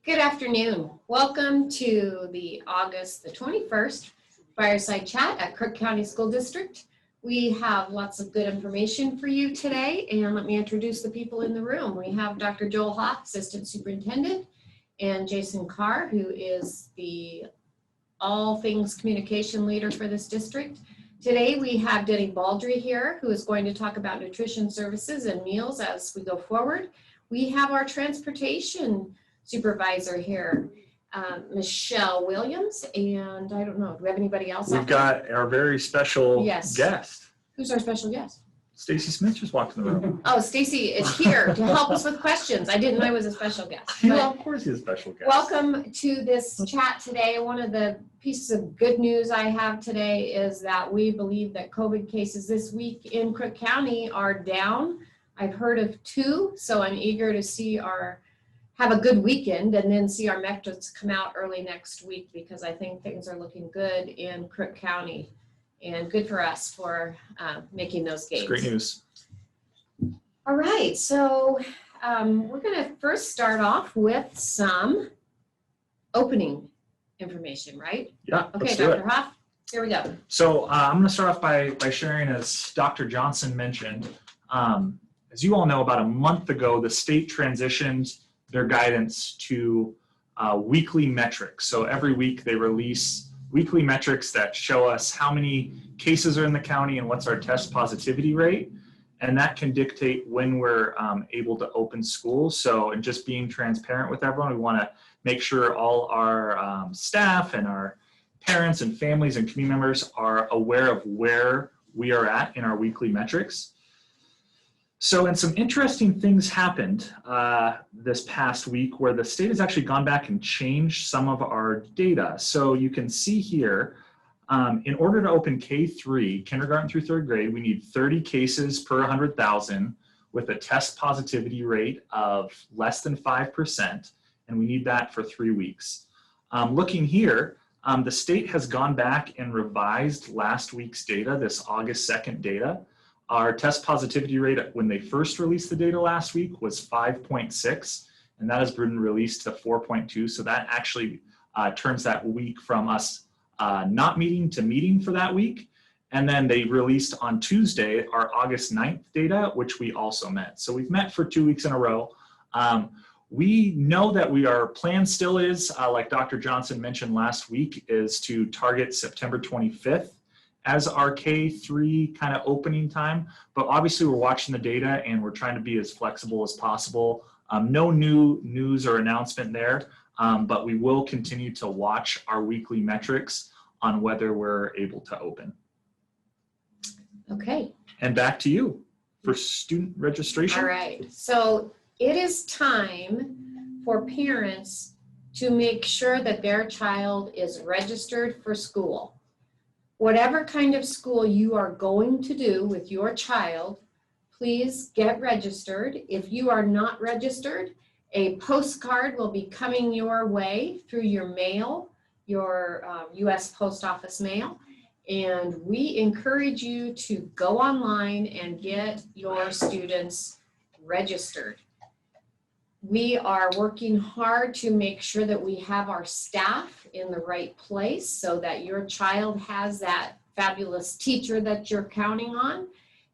Good afternoon. Welcome to the August the 21st Fireside Chat at Crook County School District. We have lots of good information for you today, and let me introduce the people in the room. We have Dr. Joel Hoff, Assistant Superintendent, and Jason Carr, who is the all things communication leader for this district. Today we have Denny Baldry here, who is going to talk about nutrition services and meals as we go forward. We have our transportation supervisor here, Michelle Williams, and I don't know, do we have anybody else? We've got our very special guest. Who's our special guest? Stacy Smith just walked in the room. Oh, Stacy is here to help us with questions. I didn't know I was a special guest. Yeah, of course he's a special guest. Welcome to this chat today. One of the pieces of good news I have today is that we believe that COVID cases this week in Crook County are down. I've heard of 2, so I'm eager to see have a good weekend and then see our metrics come out early next week, because I think things are looking good in Crook County and good for us for making those gains. It's great news. All right, so we're going to first start off with some opening information, right? Yeah, okay, let's do Dr. it. Hoff, here we go. So I'm going to start off by sharing, as Dr. Johnson mentioned, as you all know, about a month ago, the state transitioned their guidance to weekly metrics. So every week they release weekly metrics that show us how many cases are in the county and what's our test positivity rate. And that can dictate when we're able to open schools. So, and just being transparent with everyone, we want to make sure all our staff and our parents and families and community members are aware of where we are at in our weekly metrics. So, and some interesting things happened this past week where the state has actually gone back and changed some of our data. So you can see here, in order to open K-3, kindergarten through 3rd grade, we need 30 cases per 100,000 with a test positivity rate of less than 5%, and we need that for 3 weeks. Looking here, the state has gone back and revised last week's data, this August 2nd data. Our test positivity rate when they first released the data last week was 5.6, and that has been released to 4.2. So that actually turns that week from us not meeting to meeting for that week. And then they released on Tuesday our August 9th data, which we also met. So we've met for 2 weeks in a row. We know that our plan still is, like Dr. Johnson mentioned last week, is to target September 25th. As our K-3 kind of opening time, but obviously we're watching the data and we're trying to be as flexible as possible. No new news or announcement there, but we will continue to watch our weekly metrics on whether we're able to open. Okay. And back to you for student registration. All right, so it is time for parents to make sure that their child is registered for school. Whatever kind of school you are going to do with your child, please get registered. If you are not registered, a postcard will be coming your way through your mail, your U.S. Post Office mail, and we encourage you to go online and get your students registered. We are working hard to make sure that we have our staff in the right place so that your child has that fabulous teacher that you're counting on.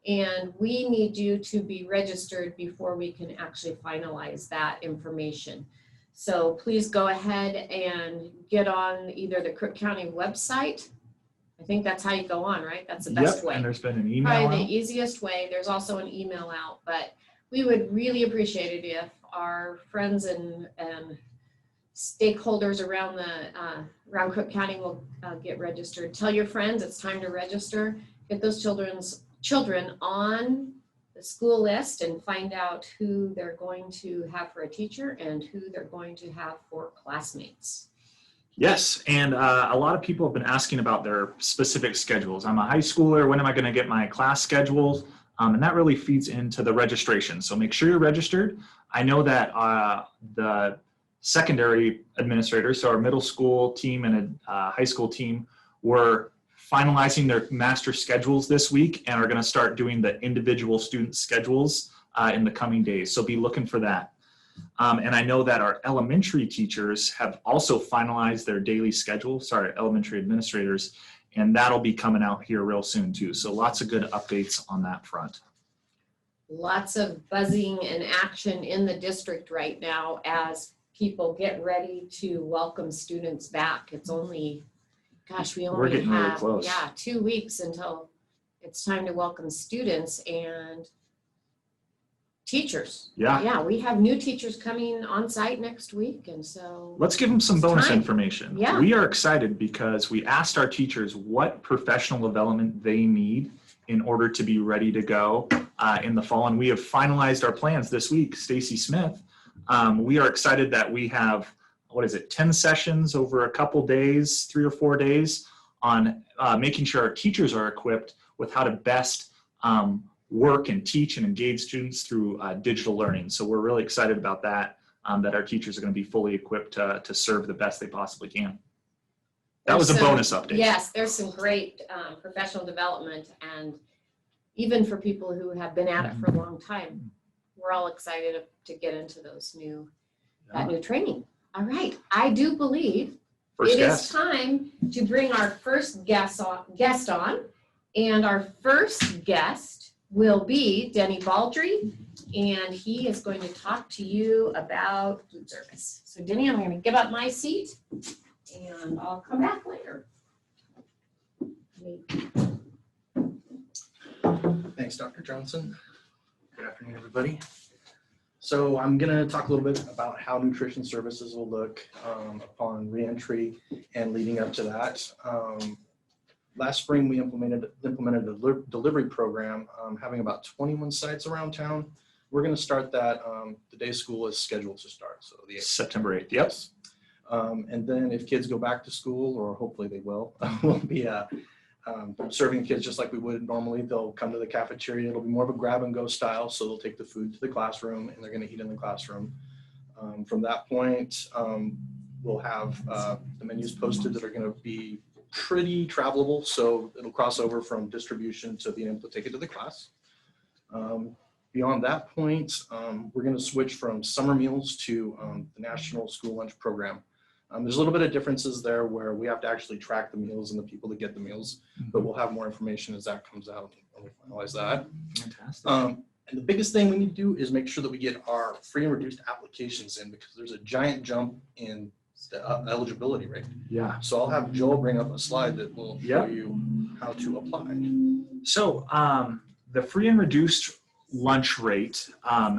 And we need you to be registered before we can actually finalize that information. So please go ahead and get on either the Crook County website. I think that's how you go on, right? That's the best way. And there's been an email Probably out. the easiest way. There's also an email out, but we would really appreciate it if our friends and stakeholders around around Crook County will get registered. Tell your friends it's time to register. Get those children on the school list and find out who they're going to have for a teacher and who they're going to have for classmates. Yes, and a lot of people have been asking about their specific schedules. I'm a high schooler, when am I going to get my class schedules? And that really feeds into the registration. So make sure you're registered. I know that the secondary administrators, so our middle school team and a high school team, were finalizing their master schedules this week and are going to start doing the individual student schedules in the coming days. So be looking for that. And I know that our elementary teachers have also finalized their daily schedule, elementary administrators, and that'll be coming out here real soon too. So lots of good updates on that front. Lots of buzzing and action in the district right now as people get ready to welcome students back. It's only, gosh, we We're only getting really have, close. 2 weeks until it's time to welcome students and teachers. Yeah. We have new teachers coming on site next week, and so. Let's give them some It's bonus time. information. Yeah. We are excited because we asked our teachers what professional development they need in order to be ready to go in the fall. And we have finalized our plans this week. Stacy Smith, we are excited that we have, 10 sessions over a couple days, 3 or 4 days on making sure our teachers are equipped with how to best work and teach and engage students through digital learning. So we're really excited about that, that our teachers are going to be fully equipped to serve the best they possibly can. That was a bonus update. Yes, there's some great professional development, and even for people who have been at it for a long time, we're all excited to get into that new training. All right, I do believe First it guest. is time to bring our first guest on, and our first guest will be Denny Baldry, and he is going to talk to you about food service. So Denny, I'm going to give up my seat, and I'll come back later. Thanks, Dr. Johnson. Good afternoon, everybody. So I'm going to talk a little bit about how nutrition services will look upon reentry and leading up to that. Last spring, we implemented a delivery program, having about 21 sites around town. We're going to start that the day school is scheduled to start, so the 8th. September 8th. Yep. And then if kids go back to school, or hopefully they will, we'll be serving kids just like we would normally. They'll come to the cafeteria. It'll be more of a grab and go style. So they'll take the food to the classroom and they're going to eat in the classroom. From that point, we'll have the menus posted that are going to be pretty travelable. So it'll cross over from distribution to being able to take it to the class. Beyond that point, we're going to switch from summer meals to the National School Lunch Program. There's a little bit of differences there where we have to actually track the meals and the people that get the meals, but we'll have more information as that comes out when we finalize that. Fantastic. And the biggest thing we need to do is make sure that we get our free and reduced applications in, because there's a giant jump in the eligibility rate. Yeah. So I'll have Joel bring up a slide that will show you how to apply. So the free and reduced lunch rate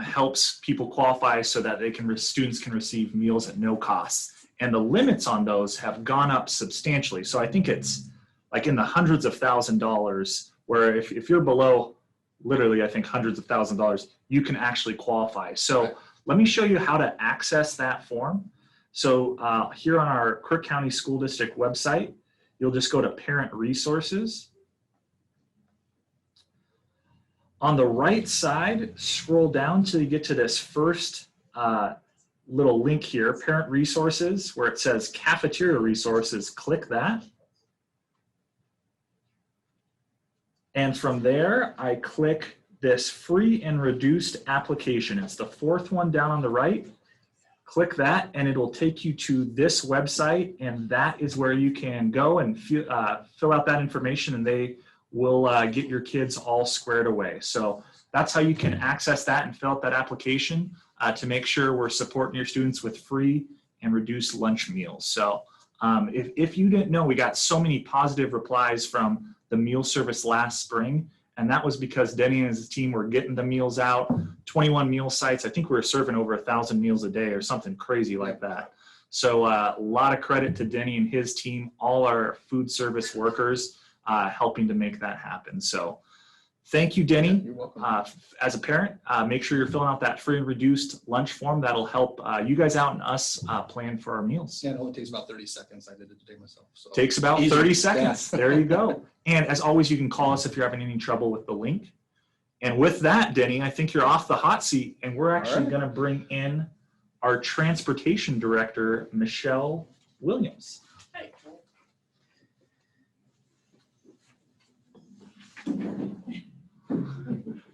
helps people qualify so that students can receive meals at no cost. And the limits on those have gone up substantially. So I think it's like in the hundreds of $1,000s, where if you're below literally, I think hundreds of $1,000s, you can actually qualify. So let me show you how to access that form. So here on our Crook County School District website, you'll just go to Parent Resources. On the right side, scroll down till you get to this first little link here, Parent Resources, where it says Cafeteria Resources. Click that. And from there, I click this free and reduced application. It's the fourth one down on the right. Click that and it'll take you to this website, and that is where you can go and fill out that information, and they will get your kids all squared away. So that's how you can access that and fill out that application to make sure we're supporting your students with free and reduced lunch meals. So if you didn't know, we got so many positive replies from the meal service last spring, and that was because Denny and his team were getting the meals out, 21 meal sites. I think we were serving over 1,000 meals a day or something crazy like that. So a lot of credit to Denny and his team, all our food service workers helping to make that happen. So thank you, Denny. You're welcome. As a parent, make sure you're filling out that free and reduced lunch form. That'll help you guys out and us plan for our meals. Yeah, it only takes about 30 seconds. I did it today myself. So. Takes about Easy. 30 seconds. There you go. And as always, you can call us if you're having any trouble with the link. And with that, Denny, I think you're off the hot seat, and we're actually going to bring in our transportation director, Michelle Williams. Hey.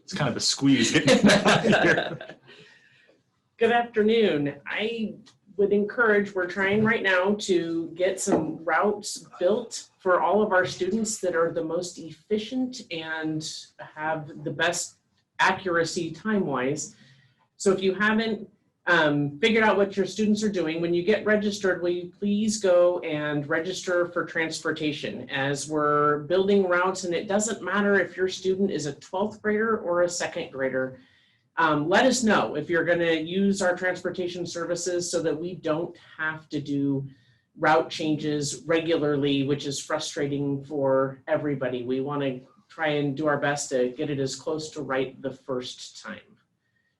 It's kind of a squeeze getting out here. Good afternoon. I would encourage, we're trying right now to get some routes built for all of our students that are the most efficient and have the best accuracy time-wise. So if you haven't figured out what your students are doing, when you get registered, will you please go and register for transportation as we're building routes, and it doesn't matter if your student is a 12th grader or a 2nd grader. Let us know if you're going to use our transportation services so that we don't have to do route changes regularly, which is frustrating for everybody. We want to try and do our best to get it as close to right the first time.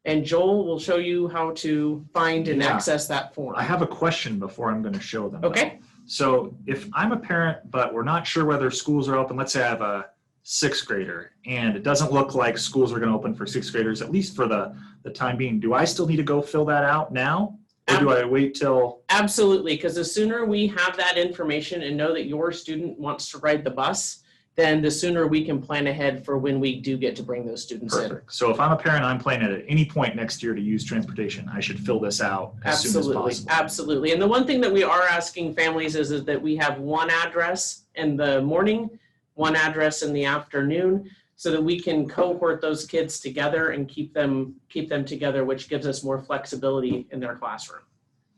And Joel will show you how to find and access that form. I have a question before I'm going to show them. Okay. So if I'm a parent, but we're not sure whether schools are open, let's say I have a 6th grader, and it doesn't look like schools are going to open for 6th graders, at least for the time being. Do I still need to go fill that out now? Or do I wait till? Absolutely, because the sooner we have that information and know that your student wants to ride the bus, then the sooner we can plan ahead for when we do get to bring those students in. Perfect. So if I'm a parent, I'm planning at any point next year to use transportation, I should fill this out as soon as possible. Absolutely. And the one thing that we are asking families is that we have one address in the morning, one address in the afternoon, so that we can cohort those kids together and keep them together, which gives us more flexibility in their classroom.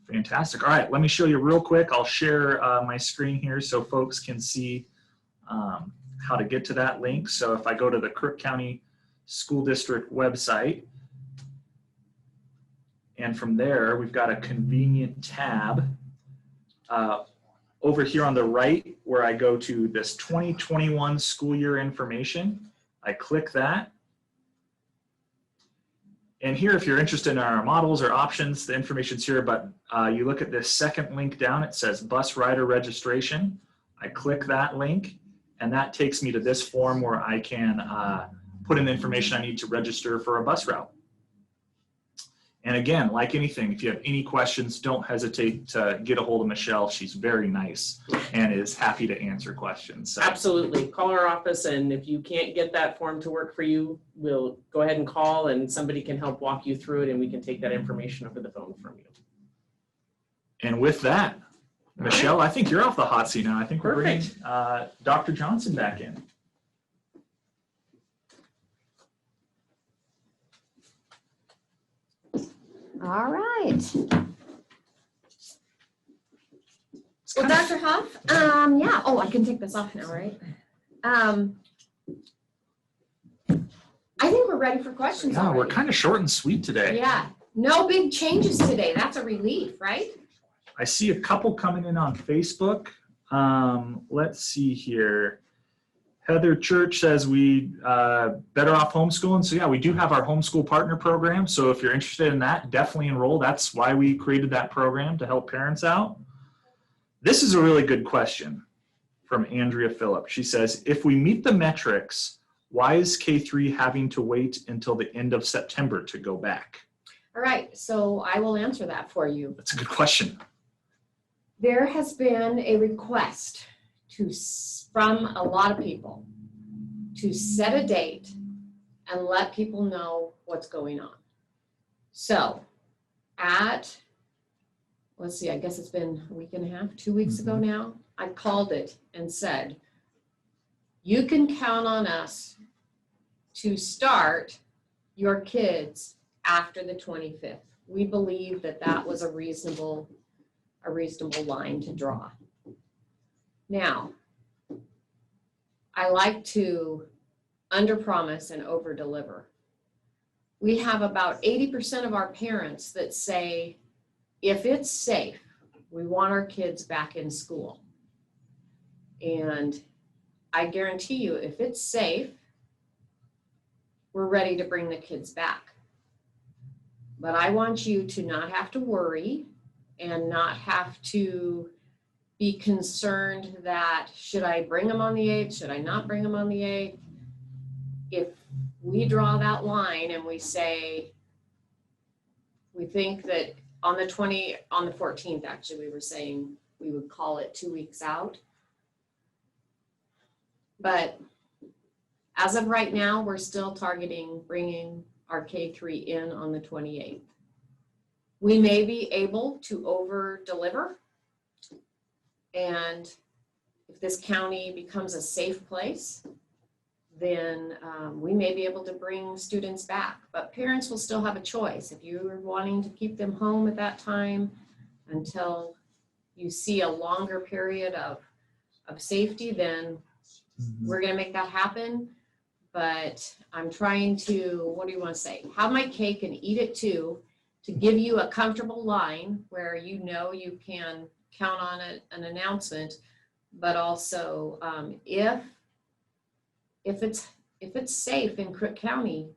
Fantastic. All right, let me show you real quick. I'll share my screen here so folks can see how to get to that link. So if I go to the Crook County School District website, and from there, we've got a convenient tab over here on the right where I go to this 2021 school year information. I click that. And here, if you're interested in our models or options, the information's here, but you look at this second link down, it says bus rider registration. I click that link, and that takes me to this form where I can put in the information I need to register for a bus route. And again, like anything, if you have any questions, don't hesitate to get a hold of Michelle. She's very nice and is happy to answer questions. So. Absolutely. Call our office, and if you can't get that form to work for you, we'll go ahead and call, and somebody can help walk you through it, and we can take that information over the phone from you. And with that, Michelle, I think you're off the hot seat now. I think we're bringing Dr. Johnson back in. All right. Well, Dr. Huff, yeah. Oh, I can take this off now, right? I think we're ready for questions. Yeah, already. we're kind of short and sweet today. Yeah. No big changes today. That's a relief, right? I see a couple coming in on Facebook. Let's see here. Heather Church says we better off homeschooling. So yeah, we do have our Homeschool Partner program. So if you're interested in that, definitely enroll. That's why we created that program, to help parents out. This is a really good question from Andrea Phillip. She says, if we meet the metrics, why is K3 having to wait until the end of September to go back? All right. So I will answer that for you. That's a good question. There has been a request from a lot of people to set a date and let people know what's going on. So let's see, I guess it's been a week and a half, 2 weeks ago now, I called it and said, you can count on us to start your kids after the 25th. We believe that that was a reasonable line to draw. Now, I like to underpromise and overdeliver. We have about 80% of our parents that say, if it's safe, we want our kids back in school. And I guarantee you, if it's safe, we're ready to bring the kids back. But I want you to not have to worry and not have to be concerned that, should I bring them on the 8th? Should I not bring them on the 8th? If we draw that line and we say, we think that on the 14th, actually, we were saying we would call it 2 weeks out. But as of right now, we're still targeting bringing our K3 in on the 28th. We may be able to over deliver. And if this county becomes a safe place, then we may be able to bring students back. But parents will still have a choice. If you're wanting to keep them home at that time until you see a longer period of safety, then we're gonna make that happen. But I'm trying to, what do you wanna say? Have my cake and eat it too, to give you a comfortable line where you know you can count on an announcement, but also if it's safe in Crook County,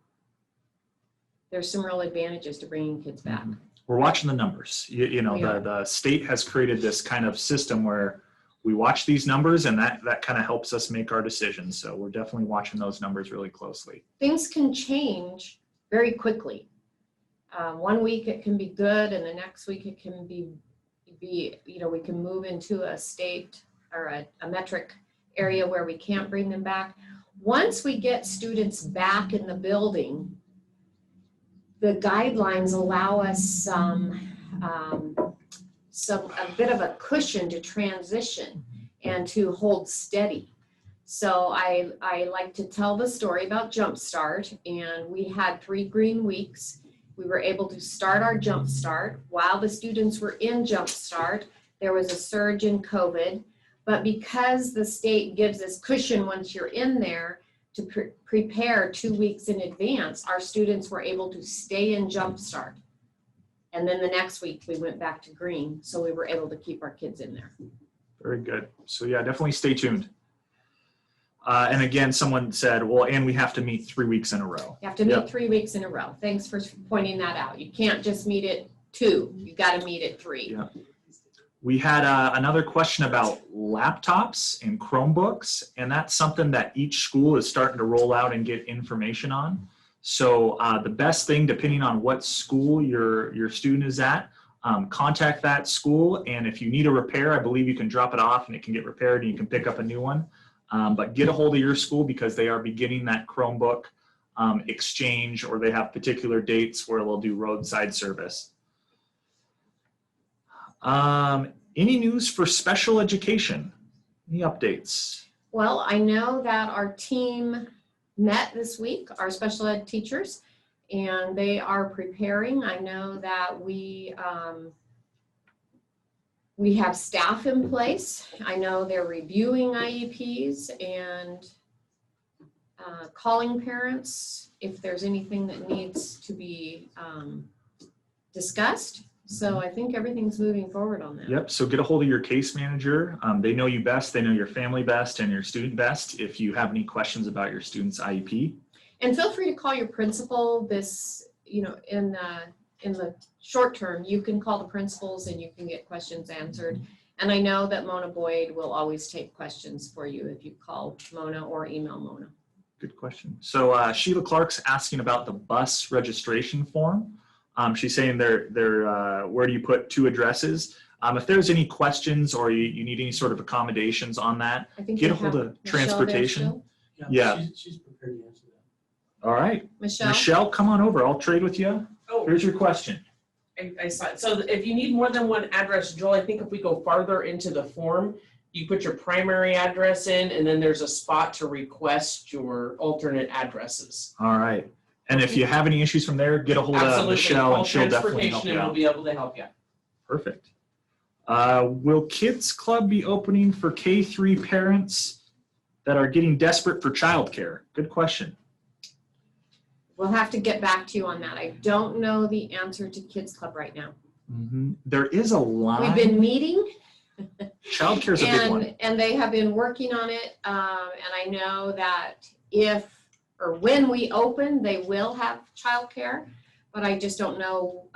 there's some real advantages to bringing kids back. We're watching the numbers. You know, We are. the state has created this kind of system where we watch these numbers, and that kind of helps us make our decisions. So we're definitely watching those numbers really closely. Things can change very quickly. 1 week it can be good, and the next week it can be we can move into a state or a metric area where we can't bring them back. Once we get students back in the building, the guidelines allow us a bit of a cushion to transition and to hold steady. So I like to tell the story about Jumpstart, and we had 3 green weeks. We were able to start our Jumpstart. While the students were in Jumpstart, there was a surge in COVID, but because the state gives us cushion once you're in there to prepare 2 weeks in advance, our students were able to stay in Jumpstart. And then the next week we went back to green, so we were able to keep our kids in there. Very good. So yeah, definitely stay tuned. And again, someone said, well, and we have to meet 3 weeks in a row. You have to meet Yep. 3 weeks in a row. Thanks for pointing that out. You can't just meet at 2. You got to meet at 3. Yeah. We had another question about laptops and Chromebooks, and that's something that each school is starting to roll out and get information on. So the best thing, depending on what school your student is at, contact that school, and if you need a repair, I believe you can drop it off and it can get repaired and you can pick up a new one. But get a hold of your school because they are beginning that Chromebook exchange, or they have particular dates where they'll do roadside service. Any news for special education? Any updates? Well, I know that our team met this week, our special ed teachers, and they are preparing. I know that we have staff in place. I know they're reviewing IEPs and calling parents if there's anything that needs to be discussed. So I think everything's moving forward on that. Yep, so get a hold of your case manager. They know you best, they know your family best and your student best if you have any questions about your student's IEP. And feel free to call your principal this, in the short term, you can call the principals and you can get questions answered. And I know that Mona Boyd will always take questions for you if you call Mona or email Mona. Good question. So Sheila Clark's asking about the bus registration form. She's saying where do you put 2 addresses? If there's any questions or you need any sort of accommodations on that, I think get you a hold have of Michelle there transportation. still. Yeah. She's prepared to answer that. All right. Michelle, come on over. I'll trade with you. Oh, Here's your question. I saw it. So if you need more than one address, Joel, I think if we go farther into the form, you put your primary address in, and then there's a spot to request your alternate addresses. All right. And if you have any issues from there, get a hold of Absolutely. Michelle Call and she'll definitely help transportation you and we'll out. be able to help you. Perfect. Will Kids Club be opening for K-3 parents that are getting desperate for childcare? Good question. We'll have to get back to you on that. I don't know the answer to Kids Club right now. There is a line. We've been meeting. Childcare is a big one. And they have been working on it. And I know that when we open, they will have childcare, but I just don't know.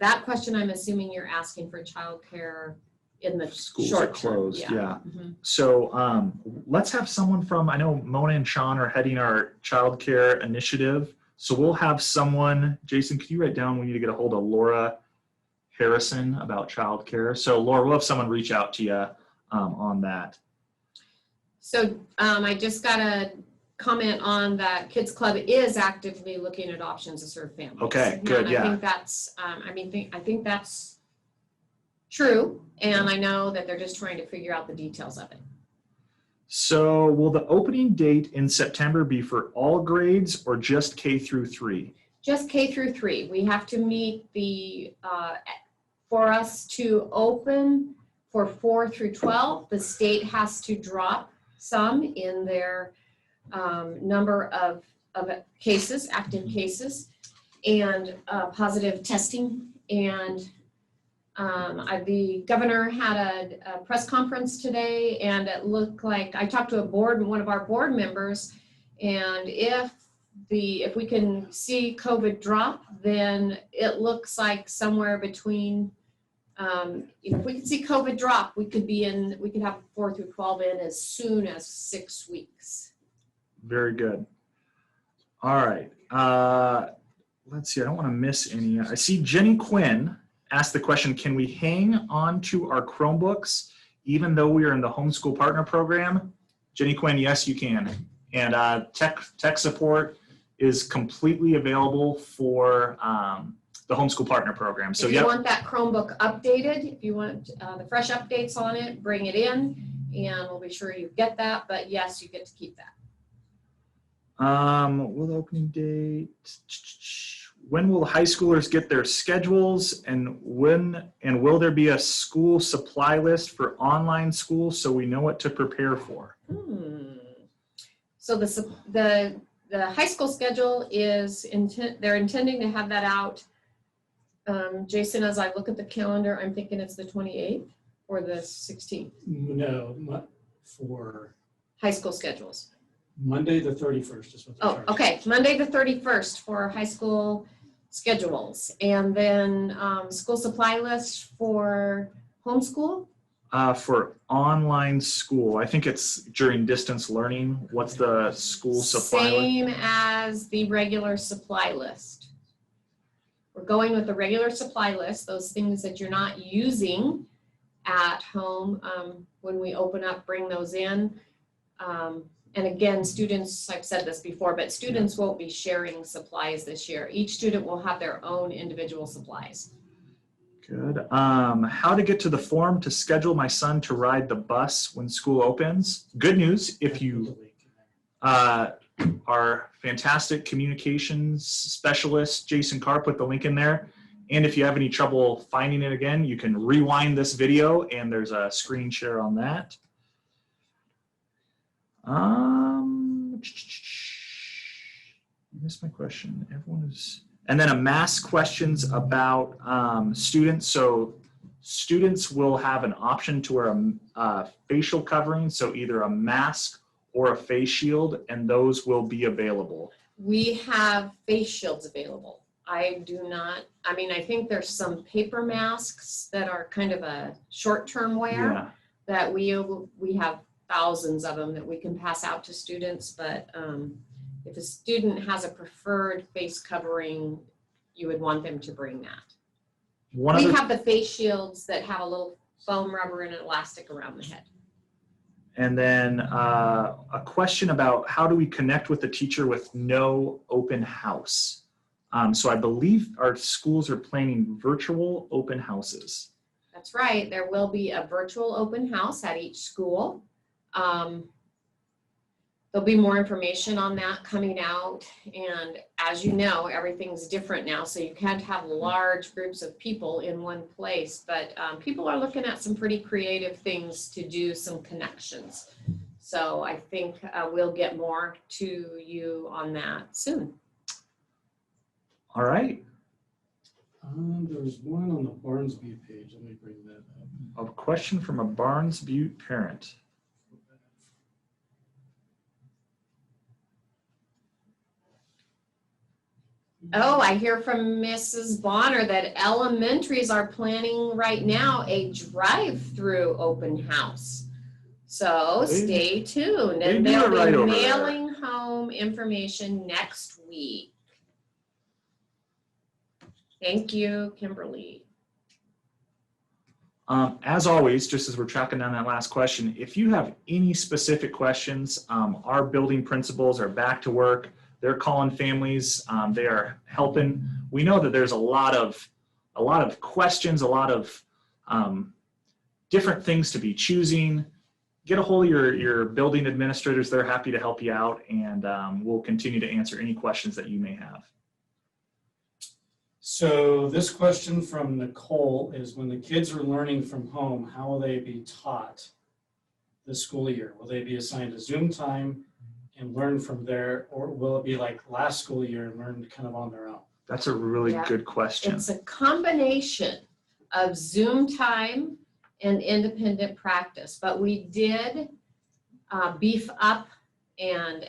That question, I'm assuming you're asking for childcare in the Schools short are term. closed, yeah. Mhm. So let's have someone from, I know Mona and Sean are heading our childcare initiative. So we'll have someone, Jason, could you write down, we need to get a hold of Laura Harrison about childcare. So Laura, we'll have someone reach out to you on that. So I just got comment on that Kids Club is actively looking at options to serve families. Okay, good, And yeah. I think that's, I think that's true, and I know that they're just trying to figure out the details of it. So will the opening date in September be for all grades or just K through 3? Just K through 3. We have to meet the, for us to open for 4 through 12, the state has to drop some in their number of cases, active cases, and positive testing. And the governor had a press conference today, and it looked like, I talked to one of our board members, and if we can see COVID drop, then it looks like somewhere between, if we can see COVID drop, we could have 4 through 12 in as soon as 6 weeks. Very good. All right. Let's see. I don't want to miss any. I see Jenny Quinn asked the question, can we hang on to our Chromebooks even though we are in the Homeschool Partner program? Jenny Quinn, yes, you can. And tech support is completely available for the Homeschool Partner program. So if you want that Chromebook updated, if you want the fresh updates on it, bring it in, and we'll be sure you get that. But yes, you get to keep that. Will the opening date? When will high schoolers get their schedules, and will there be a school supply list for online school so we know what to prepare for? So the high school schedule is they're intending to have that out. Jason, as I look at the calendar, I'm thinking it's the 28th or the 16th. No, for High school schedules. Monday, the 31st is what they're charging. Okay. Monday the 31st for high school schedules. And then school supply list for homeschool? For online school, I think it's during distance learning. What's the school supply list? Same as the regular supply list. We're going with the regular supply list, those things that you're not using at home. When we open up, bring those in. And again, students, I've said this before, but students won't be sharing supplies this year. Each student will have their own individual supplies. Good. How to get to the form to schedule my son to ride the bus when school opens? Good news, if you our fantastic communications specialist, Jason Carr, put the link in there. And if you have any trouble finding it again, you can rewind this video and there's a screen share on that. I missed my question. And then a mass questions about students. So students will have an option to wear a facial covering, so either a mask or a face shield, and those will be available. We have face shields available. I think there's some paper masks that are kind of a short-term wear that we have thousands of them that we can pass out to students, but if a student has a preferred face covering, you would want them to bring that. We have the face shields that have a little foam rubber and an elastic around the head. And then a question about how do we connect with the teacher with no open house? So I believe our schools are planning virtual open houses. That's right. There will be a virtual open house at each school. There'll be more information on that coming out, and as you know, everything's different now, so you can't have large groups of people in one place, but people are looking at some pretty creative things to do some connections. So I think we'll get more to you on that soon. All right. There's one on the Barnes Butte page. Let me bring that up. A question from a Barnes Butte parent. Oh, I hear from Mrs. Bonner that elementaries are planning right now a drive-through open house. So stay tuned, and they'll be mailing home information next week. Thank you, Kimberly. As always, just as we're tracking down that last question, if you have any specific questions, our building principals are back to work. They're calling families. They are helping. We know that there's a lot of questions, a lot of different things to be choosing. Get a hold of your building administrators. They're happy to help you out, and we'll continue to answer any questions that you may have. So this question from Nicole is, when the kids are learning from home, how will they be taught this school year? Will they be assigned a Zoom time and learn from there, or will it be like last school year and learn kind of on their own? That's a really Yeah. good question. It's a combination of Zoom time and independent practice, but we did beef up and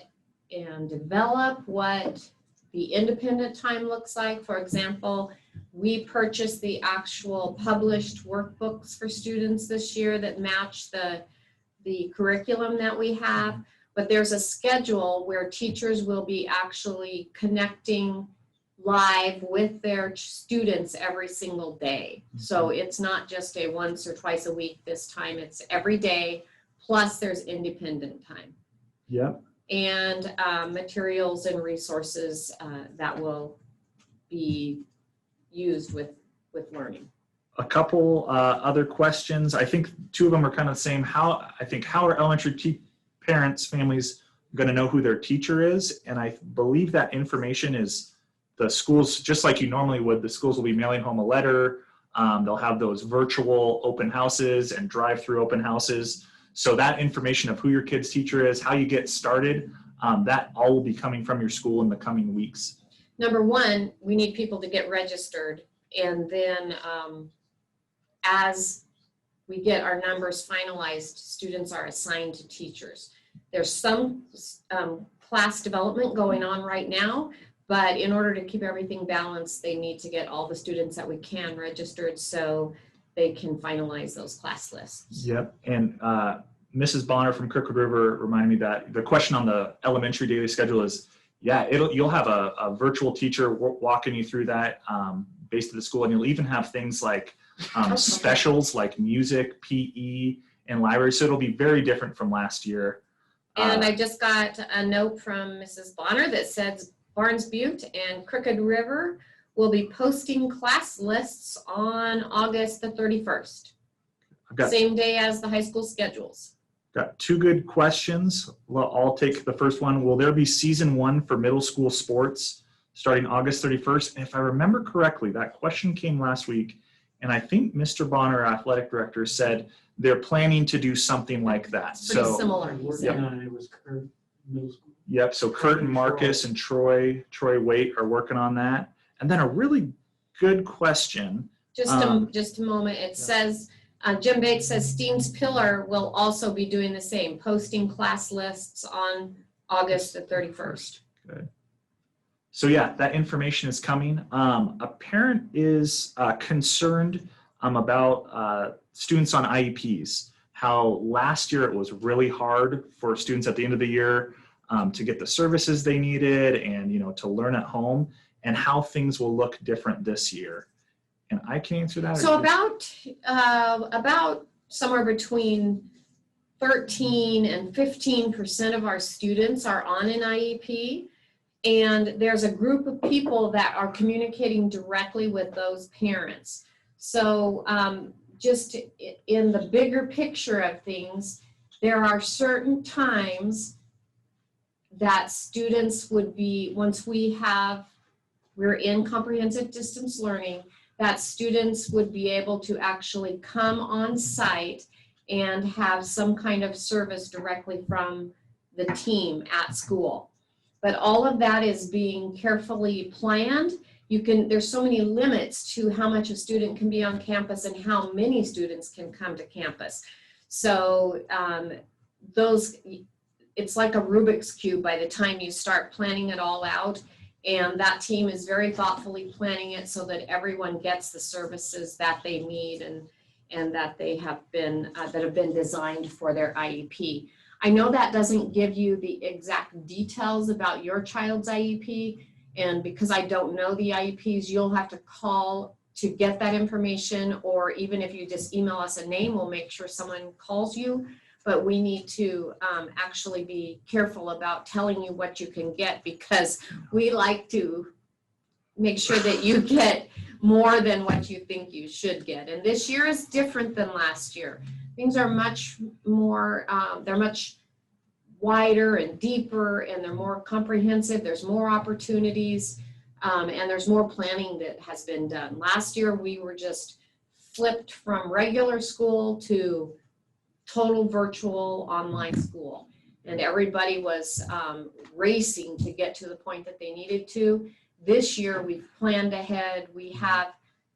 develop what the independent time looks like. For example, we purchased the actual published workbooks for students this year that match the curriculum that we have, but there's a schedule where teachers will be actually connecting live with their students every single day. So it's not just a once or twice a week this time, it's every day, plus there's independent time. Yep. And materials and resources that will be used with learning. A couple other questions. I think two of them are kind of the same. How are elementary parents, families going to know who their teacher is? And I believe that information is the schools, just like you normally would, the schools will be mailing home a letter. They'll have those virtual open houses and drive-through open houses. So that information of who your kid's teacher is, how you get started, that all will be coming from your school in the coming weeks. Number one, we need people to get registered. And then as we get our numbers finalized, students are assigned to teachers. There's some class development going on right now, but in order to keep everything balanced, they need to get all the students that we can registered so they can finalize those class lists. Yep. And Mrs. Bonner from Kirkwood River reminded me that the question on the elementary daily schedule is, yeah, you'll have a virtual teacher walking you through that based at the school, and you'll even have things like specials like music, PE, and library. So it'll be very different from last year. And I just got a note from Mrs. Bonner that says Barnes Butte and Crooked River will be posting class lists on August the 31st. Same day as the high school schedules. Got two good questions. Well, I'll take the first one. Will there be season 1 for middle school sports starting August 31st? And if I remember correctly, that question came last week, and I think Mr. Bonner, athletic director, said they're planning to do something like that. Pretty So similar. Working on it was Kurt Middle School. Yep. So Kurt and Marcus and Troy Waite are working on that. And then a really good question. Just a moment. It says, Jim Bates says Steen's Pillar will also be doing the same, posting class lists on August the 31st. Good. So yeah, that information is coming. A parent is concerned about students on IEPs, how last year it was really hard for students at the end of the year to get the services they needed and to learn at home, and how things will look different this year. And I can answer that. So about somewhere between 13 and 15% of our students are on an IEP. And there's a group of people that are communicating directly with those parents. So just in the bigger picture of things, there are certain times that students would be, once we're in comprehensive distance learning, that students would be able to actually come on site and have some kind of service directly from the team at school. But all of that is being carefully planned. There's so many limits to how much a student can be on campus and how many students can come to campus. So it's like a Rubik's Cube by the time you start planning it all out. And that team is very thoughtfully planning it so that everyone gets the services that they need and that they have been designed for their IEP. I know that doesn't give you the exact details about your child's IEP, and because I don't know the IEPs, you'll have to call to get that information, or even if you just email us a name, we'll make sure someone calls you. But we need to actually be careful about telling you what you can get, because we like to make sure that you get more than what you think you should get. And this year is different than last year. Things are much more, they're much wider and deeper, and they're more comprehensive. There's more opportunities, and there's more planning that has been done. Last year, we were just flipped from regular school to total virtual online school. And everybody was racing to get to the point that they needed to. This year, we've planned ahead. We have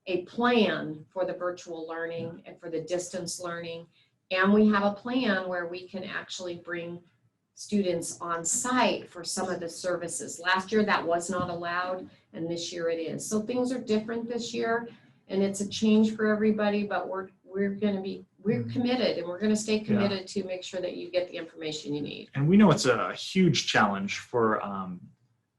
a plan for the virtual learning and for the distance learning. And we have a plan where we can actually bring students on site for some of the services. Last year, that was not allowed, and this year it is. So things are different this year, and it's a change for everybody, but we're committed, and we're gonna stay committed to make sure that you get the information you need. And we know it's a huge challenge for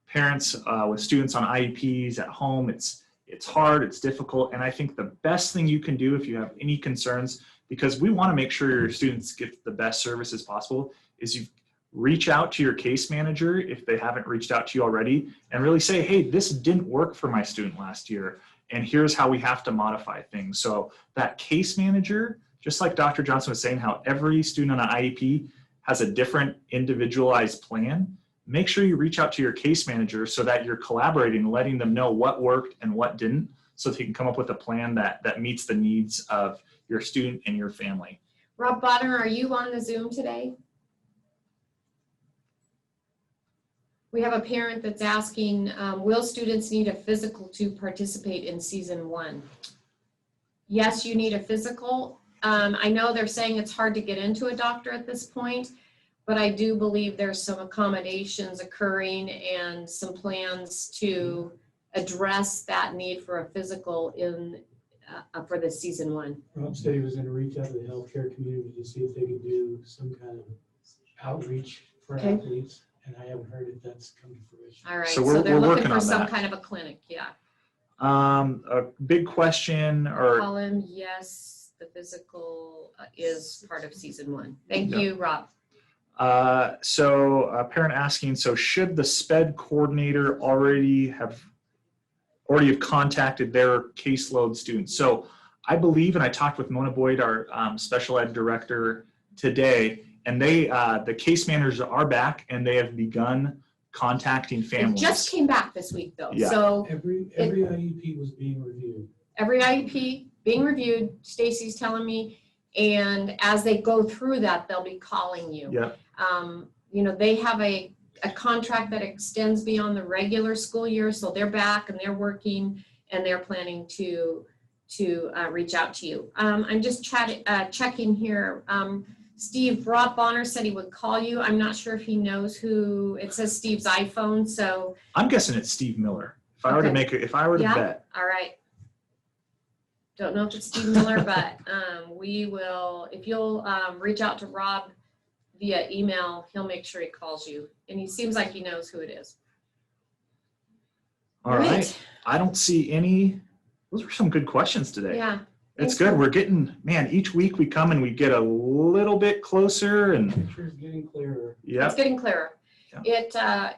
parents with students on IEPs at home. It's hard, it's difficult, and I think the best thing you can do if you have any concerns, because we want to make sure your students get the best services possible, is you reach out to your case manager if they haven't reached out to you already, and really say, hey, this didn't work for my student last year, and here's how we have to modify things. So that case manager, just like Dr. Johnson was saying, how every student on an IEP has a different individualized plan, make sure you reach out to your case manager so that you're collaborating, letting them know what worked and what didn't, so that you can come up with a plan that meets the needs of your student and your family. Rob Bonner, are you on the Zoom today? We have a parent that's asking, will students need a physical to participate in season 1? Yes, you need a physical. I know they're saying it's hard to get into a doctor at this point, but I do believe there's some accommodations occurring and some plans to address that need for a physical for the season 1. Rob said he was going to reach out to the healthcare community to see if they could do some kind of outreach for athletes, and I haven't heard if that's come to fruition. All right, So so they're we're looking working for on some that. kind of a clinic, yeah. A big question, or Call him, yes, the physical is part of season 1. Thank Yeah. you, Rob. so a parent asking, so should the SPED coordinator already have contacted their caseload students? So I believe, and I talked with Mona Boyd, our special ed director today, and the case managers are back and they have begun contacting It families. just came back this week though, Yeah. so Every IEP was being reviewed. every IEP being reviewed, Stacy's telling me, and as they go through that, they'll be calling you. Yep. You know, they have a contract that extends beyond the regular school year, so they're back and they're working and they're planning to reach out to you. I'm just checking here. Steve, Rob Bonner said he would call you. I'm not sure if he knows who, it says Steve's iPhone, so. I'm guessing it's Steve Miller. If I were to Yeah. bet. All right. Don't know if it's Steve Miller, but we will, if you'll reach out to Rob via email, he'll make sure he calls you. And he seems like he knows who it is. All right. I don't see any, those were some good questions today. Yeah. It's Thanks good. for- We're getting, man, each week we come and we get a little bit closer, and Picture's getting clearer. It's yeah, getting clearer. Yeah.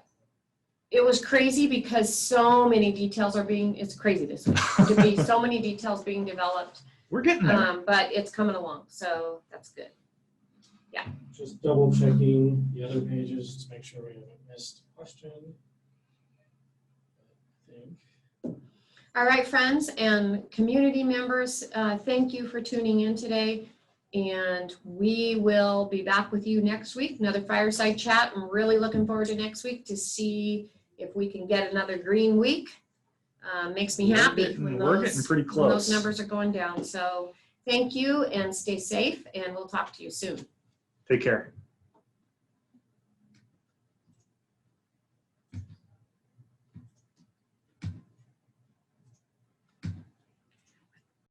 It was crazy because so many details are being, it's crazy this week to be so many details being developed, we're getting there. but it's coming along, so that's good. Just double checking the other pages to make sure we haven't missed a question. I think. All right, friends and community members, thank you for tuning in today. And we will be back with you next week, another fireside chat. I'm really looking forward to next week to see if we can get another green week. Makes me happy when We're getting pretty when those close. numbers are going down. So thank you and stay safe, and we'll talk to you soon. Take care.